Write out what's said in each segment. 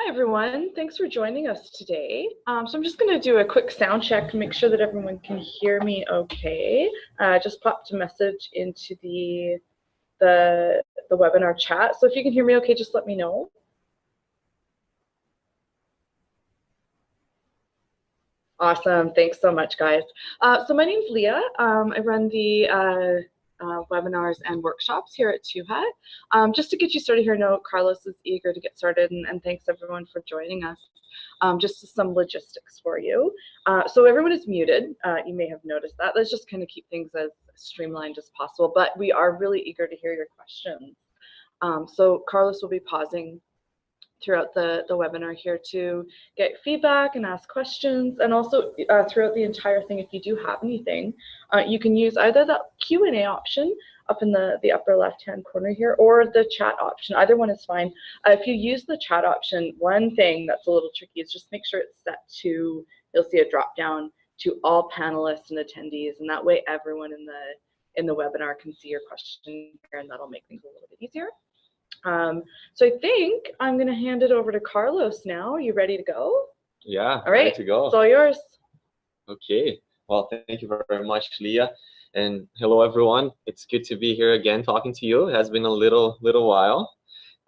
Hi, everyone. Thanks for joining us today. So I'm just going to do a quick sound check to make sure that everyone can hear me okay. Just popped a message into the webinar chat. So if you can hear me okay, just let me know. Awesome. Thanks so much, guys. So my name's Leah. I run the webinars and workshops here at TwoHat. Just to get you started here, note Carlos is eager to get started, and thanks everyone for joining us. Just some logistics for you. So everyone is muted. You may have noticed that. Let's just kind of keep things as streamlined as possible, but we are really eager to hear your questions. So Carlos will be pausing throughout the webinar here to get feedback and ask questions, and also throughout the entire thing, if you do have anything, you can use either the Q&A option up in the upper left-hand corner here, or the chat option. Either one is fine. If you use the chat option, one thing that's a little tricky is just make sure it's set to, you'll see a drop-down to all panelists and attendees, and that way everyone in the webinar can see your question here, and that'll make things a little bit easier. So I think I'm going to hand it over to Carlos now. Are you ready to go? Yeah, all right, ready to go. It's all yours. Okay. Well, thank you very much, Leah. And hello, everyone. It's good to be here again talking to you. It has been a little while.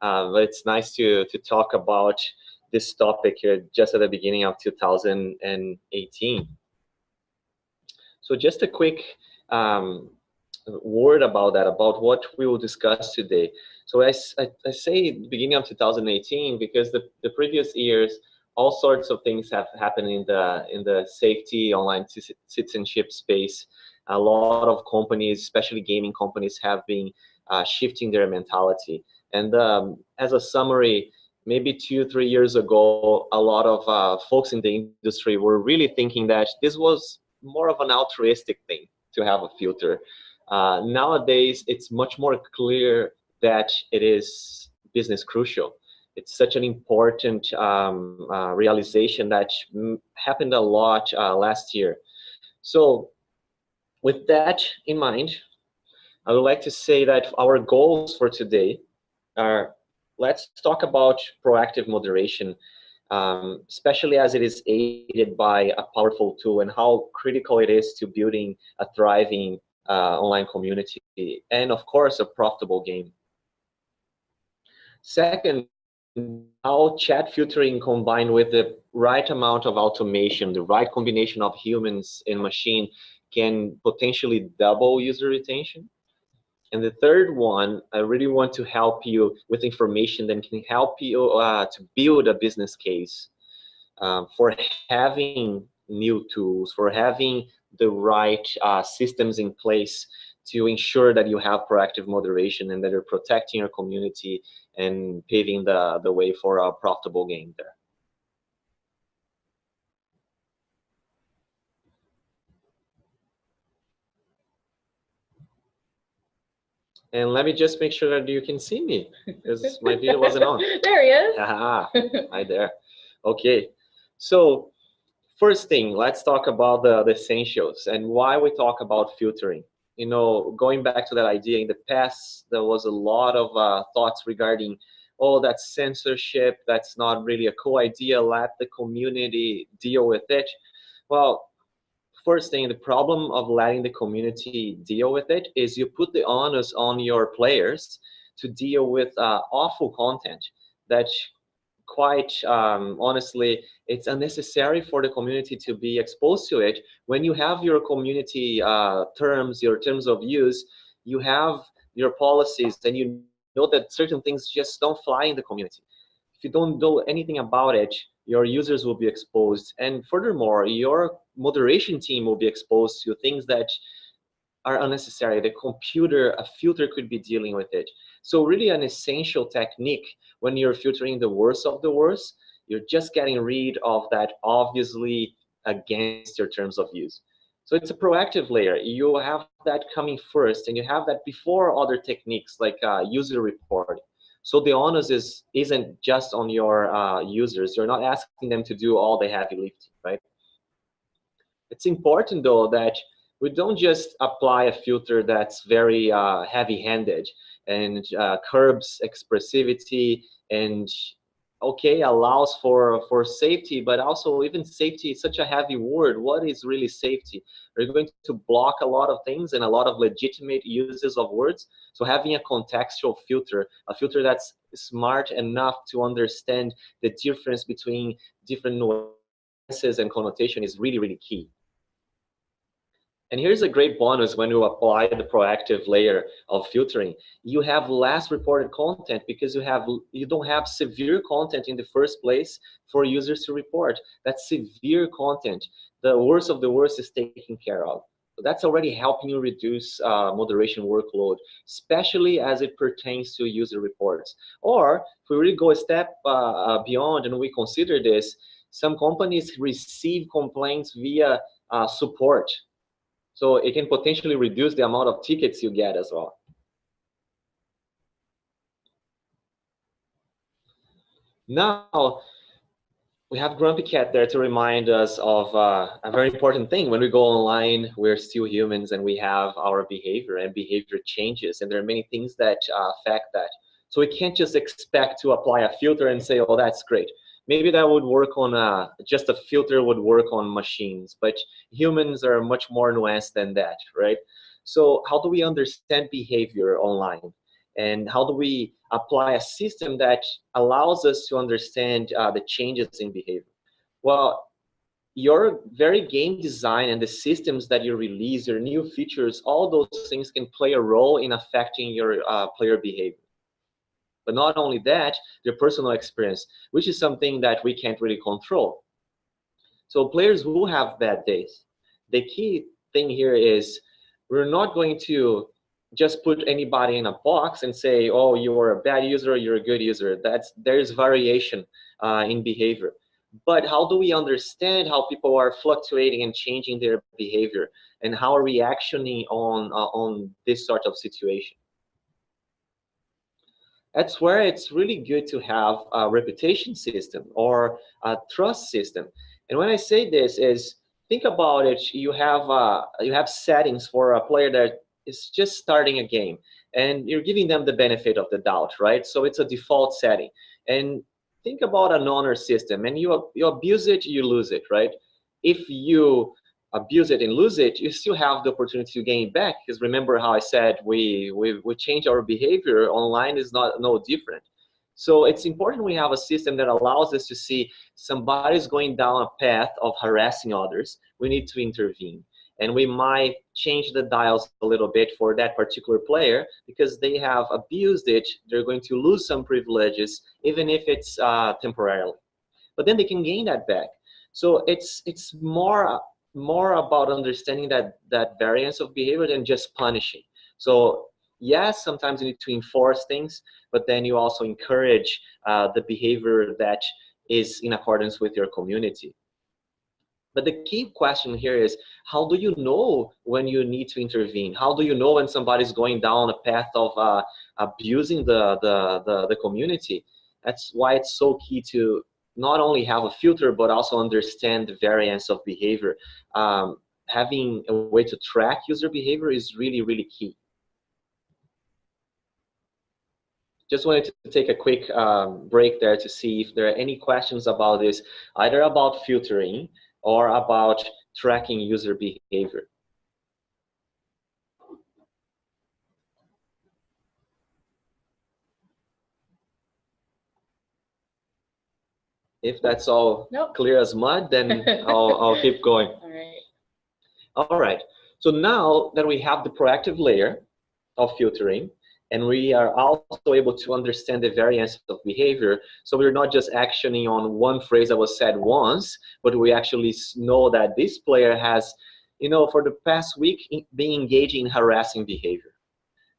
But it's nice to talk about this topic here just at the beginning of 2018. So just a quick word about that, about what we will discuss today. So I say beginning of 2018 because the previous years, all sorts of things have happened in the safety online citizenship space. A lot of companies, especially gaming companies, have been shifting their mentality. And as a summary, maybe 2-3 years ago, a lot of folks in the industry were really thinking that this was more of an altruistic thing to have a filter. Nowadays, it's much more clear that it is business crucial. It's such an important realization that happened a lot last year. So with that in mind, I would like to say that our goals for today are, let's talk about proactive moderation, especially as it is aided by a powerful tool, and how critical it is to building a thriving online community, and of course a profitable game. Second, how chat filtering combined with the right amount of automation, the right combination of humans and machine, can potentially double user retention. And the third one, I really want to help you with information that can help you to build a business case for having new tools, for having the right systems in place to ensure that you have proactive moderation and that you're protecting your community and paving the way for a profitable game there. And let me just make sure that you can see me, because my video wasn't on. There he is. Aha, right there. Okay, so first thing, let's talk about the essentials and why we talk about filtering. You know, going back to that idea, in the past, there was a lot of thoughts regarding, oh, that's censorship, that's not really a cool idea, let the community deal with it. Well, first thing, the problem of letting the community deal with it is you put the onus on your players to deal with awful content that, quite honestly, it's unnecessary for the community to be exposed to it. When you have your community terms, your terms of use, you have your policies, and you know that certain things just don't fly in the community. If you don't know anything about it, your users will be exposed, and furthermore, your moderation team will be exposed to things that are unnecessary. The computer, a filter could be dealing with it. So really an essential technique when you're filtering the worst of the worst, you're just getting rid of that obviously against your terms of use. So it's a proactive layer. You have that coming first, and you have that before other techniques like user reporting. So the onus isn't just on your users. You're not asking them to do all the heavy lifting, right? It's important, though, that we don't just apply a filter that's very heavy-handed and curbs expressivity and okay, allows for safety, but also even safety is such a heavy word. What is really safety? We're going to block a lot of things and a lot of legitimate uses of words. So having a contextual filter, a filter that's smart enough to understand the difference between different nuances and connotation is really, really key. And here's a great bonus when you apply the proactive layer of filtering. You have less reported content because you don't have severe content in the first place for users to report. That severe content, the worst of the worst, is taken care of. So that's already helping you reduce moderation workload, especially as it pertains to user reports. Or if we really go a step beyond and we consider this, some companies receive complaints via support. So it can potentially reduce the amount of tickets you get as well. Now, we have Grumpy Cat there to remind us of a very important thing. When we go online, we're still humans and we have our behavior, and behavior changes, and there are many things that affect that. So we can't just expect to apply a filter and say, oh, that's great. Maybe that would work on, just a filter would work on machines, but humans are much more nuanced than that, right? So how do we understand behavior online? And how do we apply a system that allows us to understand the changes in behavior? Well, your very game design and the systems that you release, your new features, all those things can play a role in affecting your player behavior. But not only that, their personal experience, which is something that we can't really control. So players will have bad days. The key thing here is we're not going to just put anybody in a box and say, oh, you're a bad user, you're a good user. There's variation in behavior. But how do we understand how people are fluctuating and changing their behavior, and how are we actioning on this sort of situation? That's where it's really good to have a reputation system or a trust system. And when I say this is, think about it, you have settings for a player that is just starting a game, and you're giving them the benefit of the doubt, right? So it's a default setting. And think about an honor system, and you abuse it, you lose it, right? If you abuse it and lose it, you still have the opportunity to gain it back. Because remember how I said we change our behavior. Online is no different. So it's important we have a system that allows us to see somebody's going down a path of harassing others. We need to intervene. And we might change the dials a little bit for that particular player because they have abused it. They're going to lose some privileges, even if it's temporarily. But then they can gain that back. So it's more about understanding that variance of behavior than just punishing. So yes, sometimes you need to enforce things, but then you also encourage the behavior that is in accordance with your community. But the key question here is, how do you know when you need to intervene? How do you know when somebody's going down a path of abusing the community? That's why it's so key to not only have a filter, but also understand the variance of behavior. Having a way to track user behavior is really, really key. Just wanted to take a quick break there to see if there are any questions about this, either about filtering or about tracking user behavior. If that's all clear as mud, then I'll keep going. All right. All right. So now that we have the proactive layer of filtering, and we are also able to understand the variance of behavior, so we're not just actioning on one phrase that was said once, but we actually know that this player has, for the past week, been engaging in harassing behavior,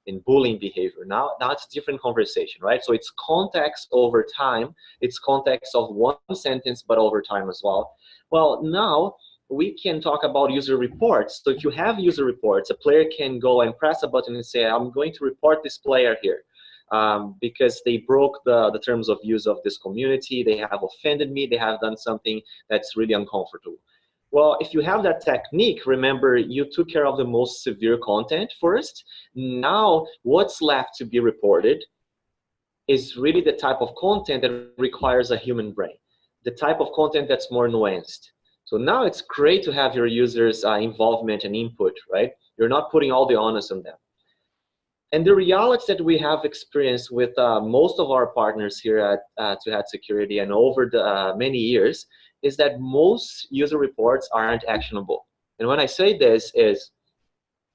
in bullying behavior. Now it's a different conversation, right? So it's context over time. It's context of one sentence, but over time as well. Well, now we can talk about user reports. So if you have user reports, a player can go and press a button and say, I'm going to report this player here because they broke the terms of use of this community. They have offended me. They have done something that's really uncomfortable. Well, if you have that technique, remember, you took care of the most severe content first. Now, what's left to be reported is really the type of content that requires a human brain, the type of content that's more nuanced. So now it's great to have your users' involvement and input, right? You're not putting all the onus on them. And the reality that we have experienced with most of our partners here at To Hat Security and over the many years is that most user reports aren't actionable. And when I say this is,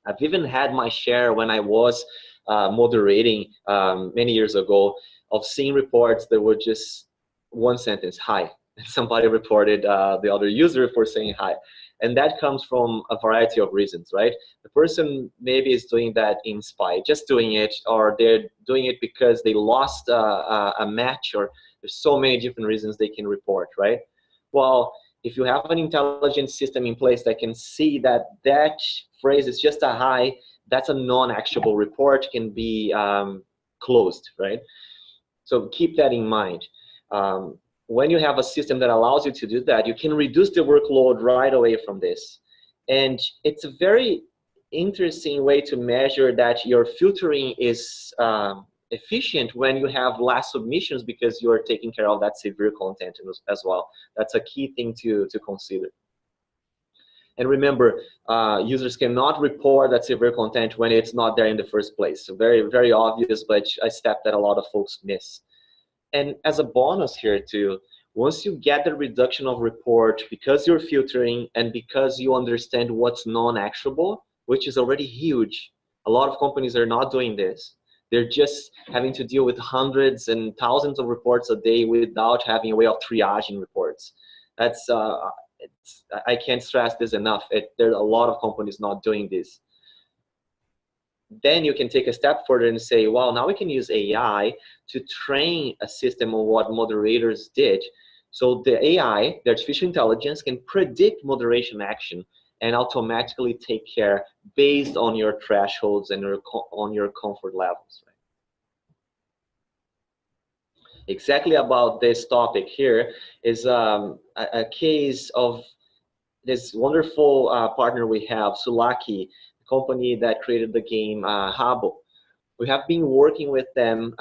I've even had my share when I was moderating many years ago of seeing reports that were just one sentence, hi. And somebody reported the other user for saying hi. And that comes from a variety of reasons, right? The person maybe is doing that in spite, just doing it, or they're doing it because they lost a match, or there's so many different reasons they can report, right? Well, if you have an intelligent system in place that can see that that phrase is just a hi, that's a non-actionable report, can be closed, right? So keep that in mind. When you have a system that allows you to do that, you can reduce the workload right away from this. And it's a very interesting way to measure that your filtering is efficient when you have less submissions, because you're taking care of that severe content as well. That's a key thing to consider. And remember, users cannot report that severe content when it's not there in the first place. So very, very obvious, but a step that a lot of folks miss. And as a bonus here too, once you get the reduction of report because you're filtering and because you understand what's non-actionable, which is already huge. A lot of companies are not doing this. They're just having to deal with hundreds and thousands of reports a day without having a way of triaging reports. That's I can't stress this enough. There are a lot of companies not doing this. Then you can take a step further and say, well, now we can use AI to train a system on what moderators did. So the AI, the artificial intelligence, can predict moderation action and automatically take care based on your thresholds and on your comfort levels. Right? Exactly about this topic here is a case of this wonderful partner we have, Sulaki, company that created the game Habbo. We have been working with them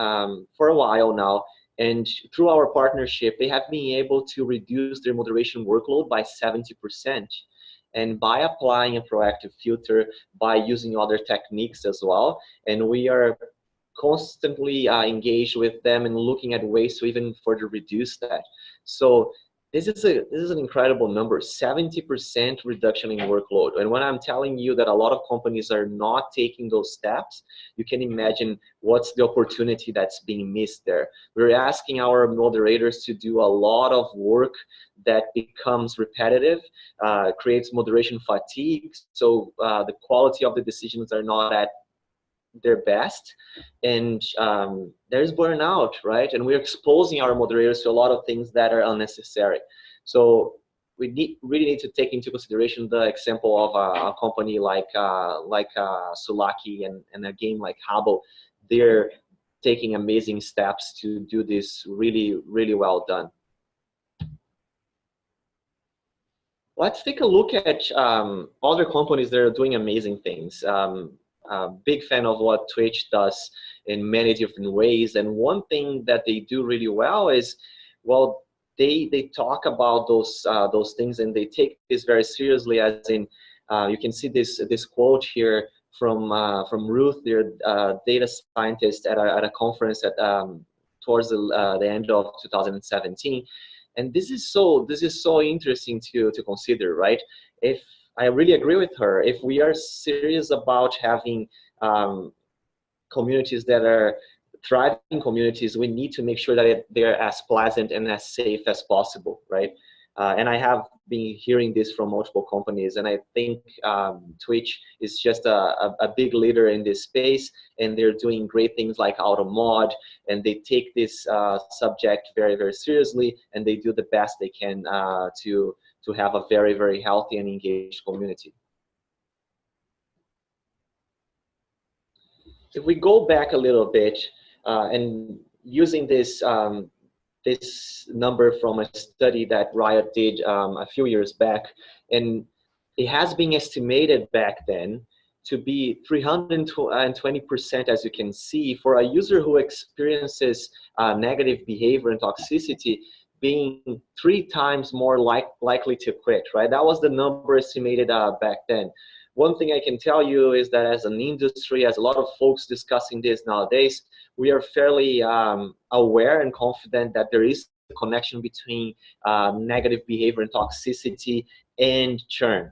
for a while now, and through our partnership, they have been able to reduce their moderation workload by 70%. And by applying a proactive filter, by using other techniques as well, and we are constantly engaged with them and looking at ways to even further reduce that. So this is an incredible number, 70% reduction in workload. And when I'm telling you that a lot of companies are not taking those steps, you can imagine what's the opportunity that's being missed there. We're asking our moderators to do a lot of work that becomes repetitive, creates moderation fatigue. So the quality of the decisions are not at their best, and there's burnout, right? And we're exposing our moderators to a lot of things that are unnecessary. So we really need to take into consideration the example of a company like Sulaki and a game like Habbo. They're taking amazing steps to do this really, really well done. Let's take a look at other companies that are doing amazing things. Big fan of what Twitch does in many different ways, and one thing that they do really well is, well, they talk about those things, and they take this very seriously. As in, you can see this quote here from Ruth, their data scientist at a conference at towards the end of 2017. And this is so interesting to consider, right? If I really agree with her, if we are serious about having communities that are thriving communities, we need to make sure that they're as pleasant and as safe as possible, right? And I have been hearing this from multiple companies, and I think Twitch is just a big leader in this space, and they're doing great things like AutoMod, and they take this subject very, very seriously, and they do the best they can to have a very, very healthy and engaged community. If we go back a little bit and using this this number from a study that Riot did a few years back, and it has been estimated back then to be 320%, as you can see, for a user who experiences negative behavior and toxicity, being 3 times more likely to quit, right? That was the number estimated back then. One thing I can tell you is that as an industry, as a lot of folks discussing this nowadays, we are fairly aware and confident that there is a connection between negative behavior and toxicity and churn.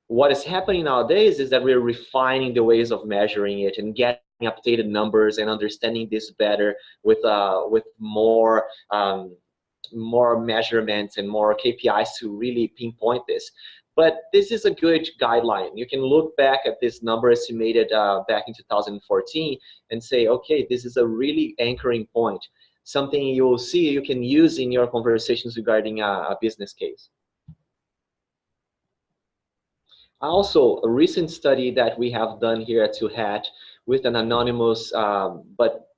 What is happening nowadays is that we're refining the ways of measuring it and getting updated numbers and understanding this better with more measurements and more KPIs to really pinpoint this. But this is a good guideline. You can look back at this number estimated back in 2014 and say, okay, this is a really anchoring point, something you'll see you can use in your conversations regarding a business case. Also, a recent study that we have done here at Hat with an anonymous but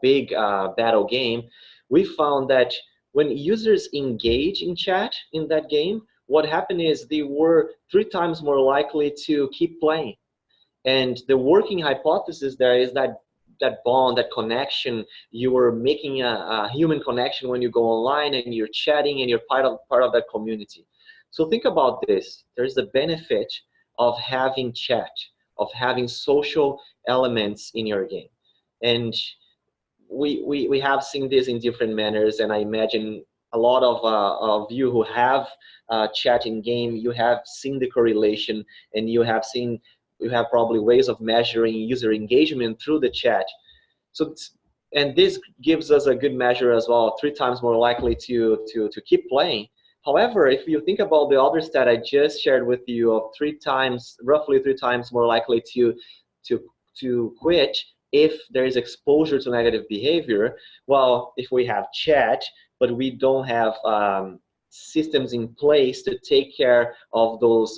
big battle game, we found that when users engage in chat in that game, what happened is they were 3 times more likely to keep playing. And the working hypothesis there is that that bond, that connection, you were making a human connection when you go online and you're chatting and you're part of that community. So think about this. There's the benefit of having chat, of having social elements in your game. And we have seen this in different manners, and I imagine a lot of you who have chat in game, you have seen the correlation, and you have probably ways of measuring user engagement through the chat. So, and this gives us a good measure as well, 3 times more likely to keep playing. However, if you think about the other stat I just shared with you of roughly 3 times more likely to quit if there is exposure to negative behavior, well, if we have chat, but we don't have systems in place to take care of those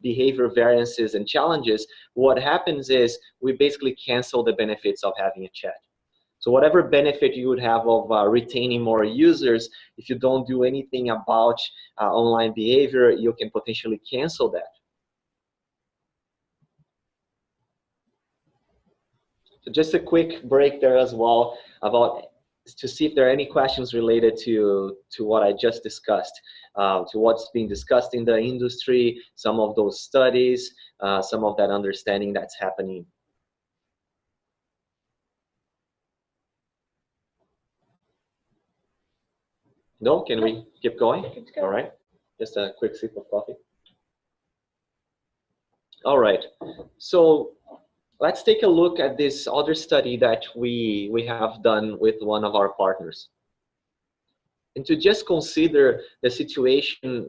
behavior variances and challenges, what happens is we basically cancel the benefits of having a chat. So whatever benefit you would have of retaining more users, if you don't do anything about online behavior, you can potentially cancel that. So just a quick break there as well to see if there are any questions related to what I just discussed, to what's being discussed in the industry, some of those studies, some of that understanding that's happening. No, can we keep going? All right, just a quick sip of coffee. All right, so let's take a look at this other study that we have done with one of our partners. And to just consider the situation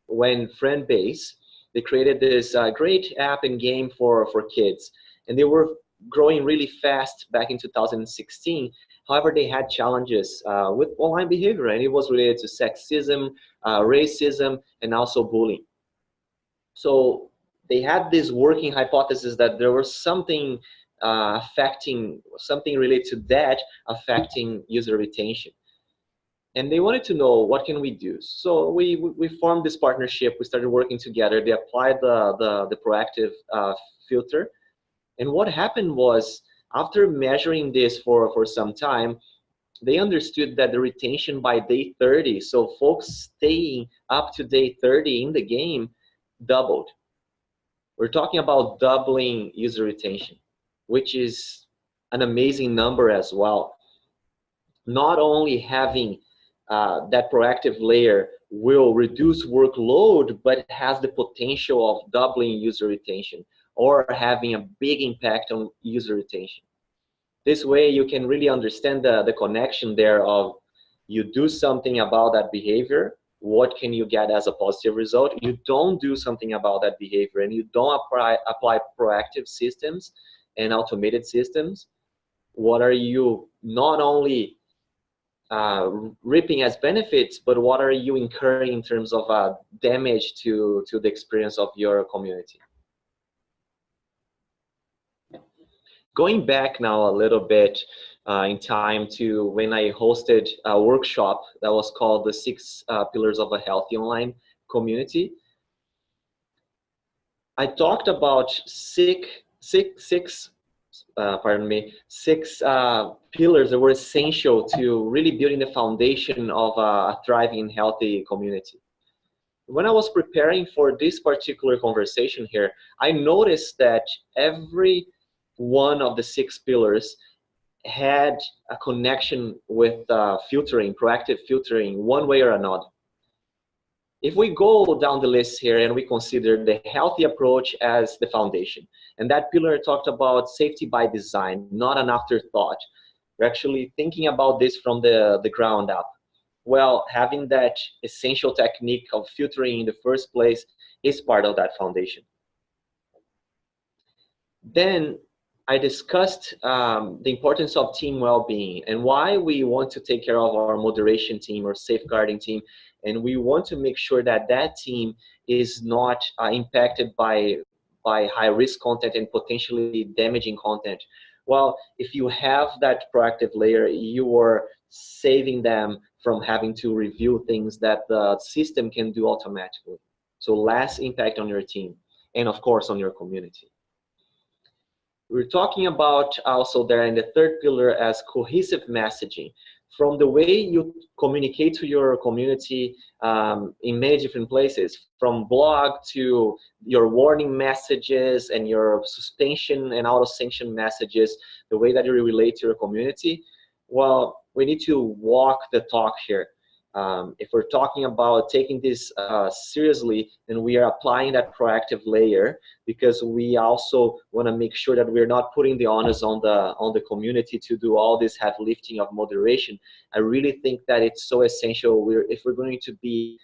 when Friendbase, they created this great app and game for kids. And they were growing really fast back in 2016. However, they had challenges with online behavior, and it was related to sexism, racism, and also bullying. So they had this working hypothesis that there was something something related to that affecting user retention. And they wanted to know, what can we do? So we formed this partnership. We started working together. They applied the proactive filter. And what happened was, after measuring this for some time, they understood that the retention by day 30, so folks staying up to day 30 in the game, doubled. We're talking about doubling user retention, which is an amazing number as well. Not only having that proactive layer will reduce workload, but it has the potential of doubling user retention or having a big impact on user retention. This way you can really understand the connection there of, you do something about that behavior, what can you get as a positive result? You don't do something about that behavior and you don't apply proactive systems and automated systems, what are you not only reaping as benefits, but what are you incurring in terms of damage to the experience of your community? Going back now a little bit in time to when I hosted a workshop that was called the 6 Pillars of a Healthy Online Community. I talked about six pillars that were essential to really building the foundation of a thriving and healthy community. When I was preparing for this particular conversation here, I noticed that every one of the 6 pillars had a connection with filtering, proactive filtering, one way or another. If we go down the list here and we consider the healthy approach as the foundation, and that pillar talked about safety by design, not an afterthought. We're actually thinking about this from the ground up. Well, having that essential technique of filtering in the first place is part of that foundation. Then I discussed the importance of team well-being and why we want to take care of our moderation team or safeguarding team. And we want to make sure that that team is not impacted by high-risk content and potentially damaging content. Well, if you have that proactive layer, you are saving them from having to review things that the system can do automatically. So less impact on your team and, of course, on your community. We're talking about also there in the third pillar as cohesive messaging. From the way you communicate to your community in many different places, from blog to your warning messages and your suspension and auto-sanction messages, the way that you relate to your community, well, we need to walk the talk here. If we're talking about taking this seriously, then we are applying that proactive layer because we also want to make sure that we're not putting the onus on the community to do all this heavy lifting of moderation. I really think that it's so essential. If we're going to be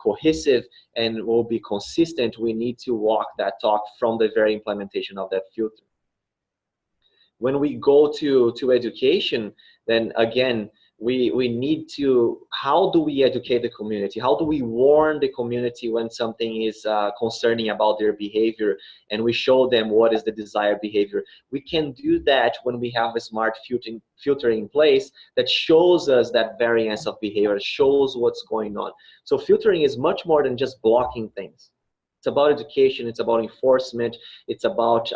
cohesive and we'll be consistent, we need to walk that talk from the very implementation of that filter. When we go to education, then again, we need to, how do we educate the community? How do we warn the community when something is concerning about their behavior and we show them what is the desired behavior? We can do that when we have a smart filtering in place that shows us that variance of behavior, shows what's going on. So filtering is much more than just blocking things. It's about education, it's about enforcement, it's about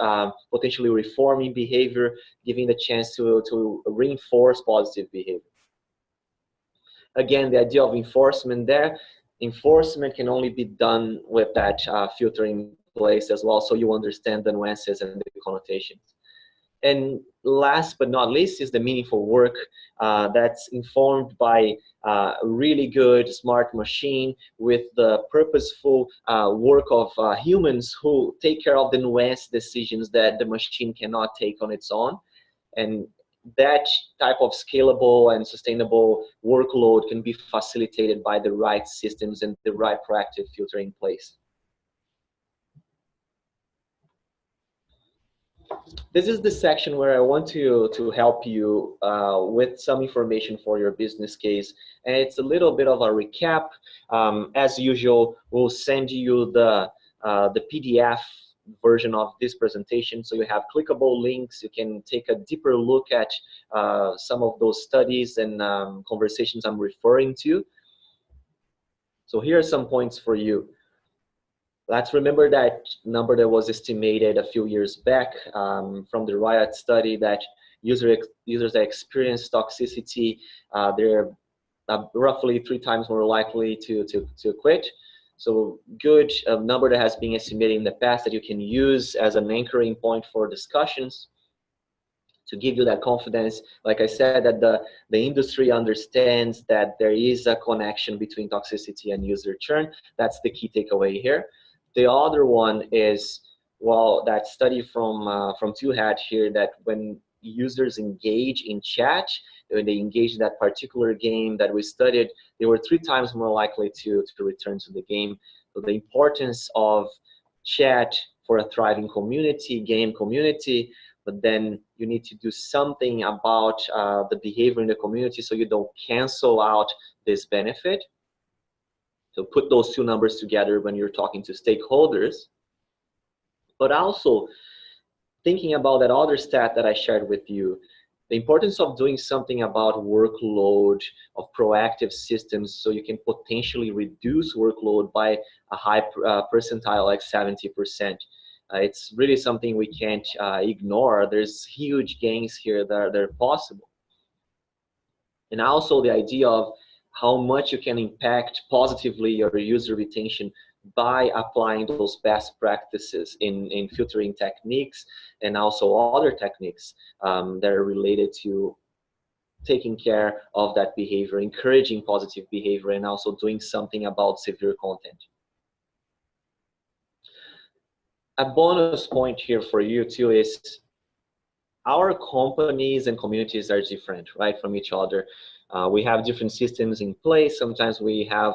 potentially reforming behavior, giving the chance to reinforce positive behavior. Again, the idea of enforcement there, enforcement can only be done with that filtering place as well, so you understand the nuances and the connotations. And last but not least is the meaningful work that's informed by really good, smart machine with the purposeful work of humans who take care of the nuanced decisions that the machine cannot take on its own. And that type of scalable and sustainable workload can be facilitated by the right systems and the right proactive filtering in place. This is the section where I want to help you with some information for your business case. And it's a little bit of a recap. As usual, we'll send you the PDF version of this presentation, so you have clickable links. You can take a deeper look at some of those studies and conversations I'm referring to. So here are some points for you. Let's remember that number that was estimated a few years back from the Riot study, that users that experience toxicity, they're roughly 3 times more likely to quit. So good number that has been estimated in the past that you can use as an anchoring point for discussions to give you that confidence. Like I said, that the industry understands that there is a connection between toxicity and user churn. That's the key takeaway here. The other one is, well, that study from Two-Hat here, that when users engage in chat, when they engage in that particular game that we studied, they were 3 times more likely to return to the game. So the importance of chat for a thriving community, game community, but then you need to do something about the behavior in the community so you don't cancel out this benefit. So put those 2 numbers together when you're talking to stakeholders. But also thinking about that other stat that I shared with you, The importance of doing something about workload, of proactive systems, so you can potentially reduce workload by a high percentile like 70%. It's really something we can't ignore. There's huge gains here that are possible. And also the idea of how much you can impact positively your user retention by applying those best practices in filtering techniques and also other techniques that are related to taking care of that behavior, encouraging positive behavior, and also doing something about severe content. A bonus point here for you too is our companies and communities are different, right, from each other. We have different systems in place. Sometimes we have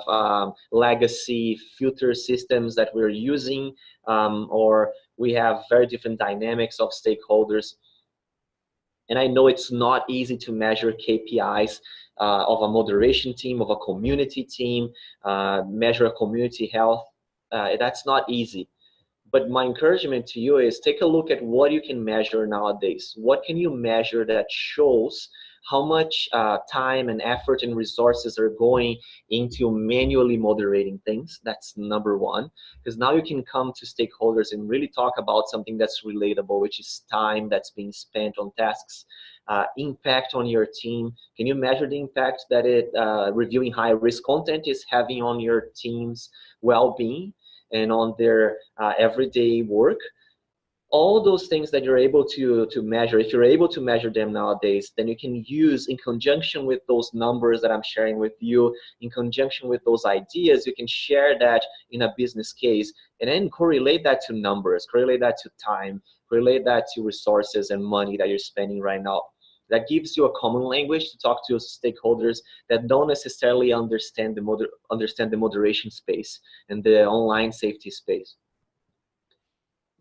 legacy filter systems that we're using, or we have very different dynamics of stakeholders. And I know it's not easy to measure KPIs of a moderation team, of a community team, measure a community health. That's not easy. But my encouragement to you is take a look at what you can measure nowadays. What can you measure that shows how much time and effort and resources are going into manually moderating things? That's number one, because now you can come to stakeholders and really talk about something that's relatable, which is time that's being spent on tasks, impact on your team. Can you measure the impact that reviewing high-risk content is having on your team's well-being and on their everyday work? All those things that you're able to measure, if you're able to measure them nowadays, then you can use in conjunction with those numbers that I'm sharing with you, in conjunction with those ideas, you can share that in a business case and then correlate that to numbers, correlate that to time, correlate that to resources and money that you're spending right now. That gives you a common language to talk to stakeholders that don't necessarily understand the moderation space and the online safety space.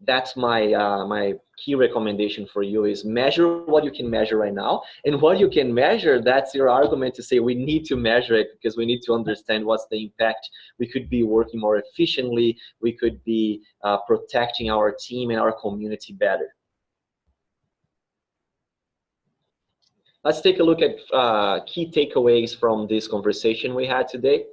That's my key recommendation for you is measure what you can measure right now, and what you can measure, that's your argument to say we need to measure it because we need to understand what's the impact. We could be working more efficiently, we could be protecting our team and our community better. Let's take a look at key takeaways from this conversation we had today.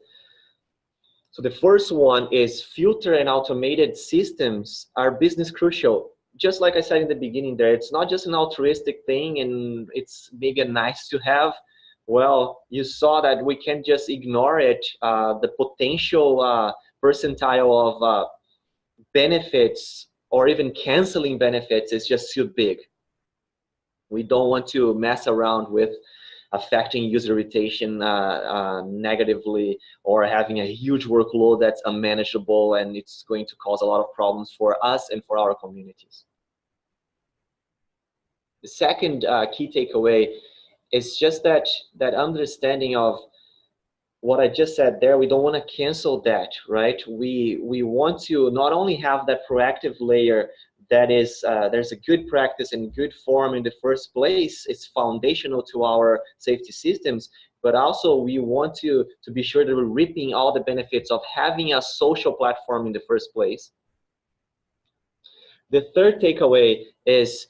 So the first one is filter and automated systems are business crucial. Just like I said in the beginning there, it's not just an altruistic thing and it's maybe a nice to have. Well, you saw that we can't just ignore it. The potential percentile of benefits or even canceling benefits is just too big. We don't want to mess around with affecting user retention negatively, or having a huge workload that's unmanageable and it's going to cause a lot of problems for us and for our communities. The second key takeaway is just that understanding of what I just said there. We don't want to cancel that, right? We want to not only have that proactive layer that is there's a good practice and good form in the first place, it's foundational to our safety systems, but also we want to be sure that we're reaping all the benefits of having a social platform in the first place. The third takeaway is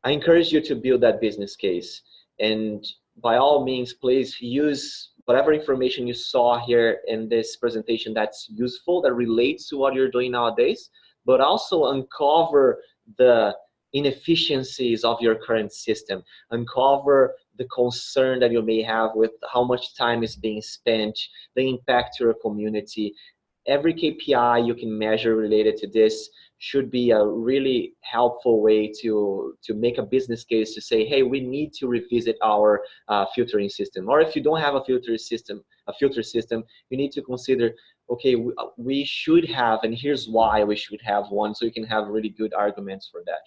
I encourage you to build that business case, and by all means please use whatever information you saw here in this presentation that's useful, that relates to what you're doing nowadays, but also uncover the inefficiencies of your current system, uncover the concern that you may have with how much time is being spent, the impact to your community. Every KPI you can measure related to this should be a really helpful way to make a business case to say, hey, we need to revisit our filtering system. Or if you don't have a filter system, you need to consider, okay, we should have, and here's why we should have one, so you can have really good arguments for that.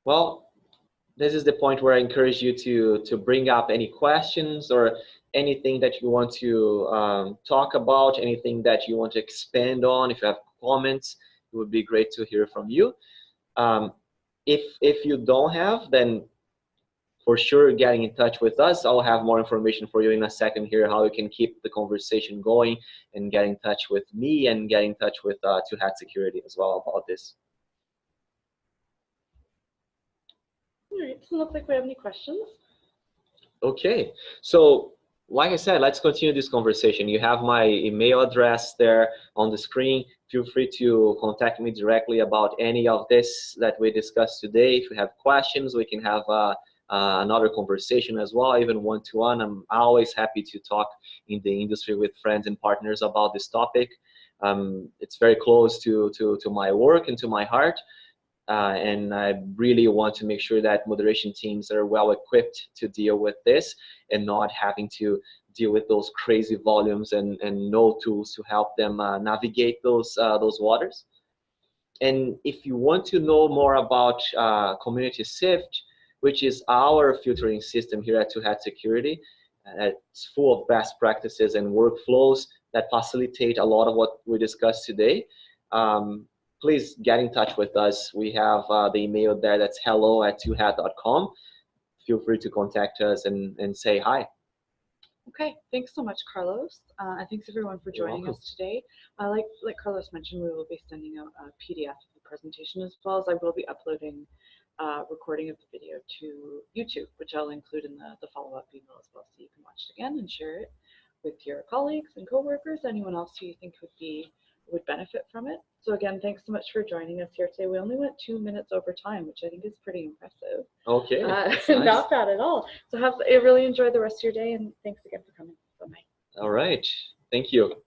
Well, this is the point where I encourage you to bring up any questions or anything that you want to talk about, anything that you want to expand on. If you have comments, it would be great to hear from you. If you don't have, then for sure getting in touch with us. I'll have more information for you in a second here, how you can keep the conversation going and get in touch with me and get in touch with Two Hat Security as well about this. Doesn't look like we have any questions. Okay, so like I said, let's continue this conversation. You have my email address there on the screen. Feel free to contact me directly about any of this that we discussed today. If you have questions, we can have another conversation as well, even one-to-one. I'm always happy to talk in the industry with friends and partners about this topic. It's very close to my work and to my heart. And I really want to make sure that moderation teams are well equipped to deal with this and not having to deal with those crazy volumes and no tools to help them navigate those waters. And if you want to know more about Community Sift, which is our filtering system here at Two Hat Security, it's full of best practices and workflows that facilitate a lot of what we discussed today. Please get in touch with us. We have the email there that's hello@twohat.com. Feel free to contact us and say hi. Okay, thanks so much, Carlos. And thanks everyone for joining us today. Like Carlos mentioned, we will be sending out a PDF of the presentation, as well as I will be uploading a recording of the video to YouTube, which I'll include in the follow-up email as well, so you can watch it again and share it with your colleagues and coworkers, anyone else who you think would benefit from it. So again, thanks so much for joining us here today. We only went 2 minutes over time, which I think is pretty impressive. Okay. Nice. Not bad at all. So really enjoy the rest of your day, and thanks again for coming. Bye-bye. All right. Thank you.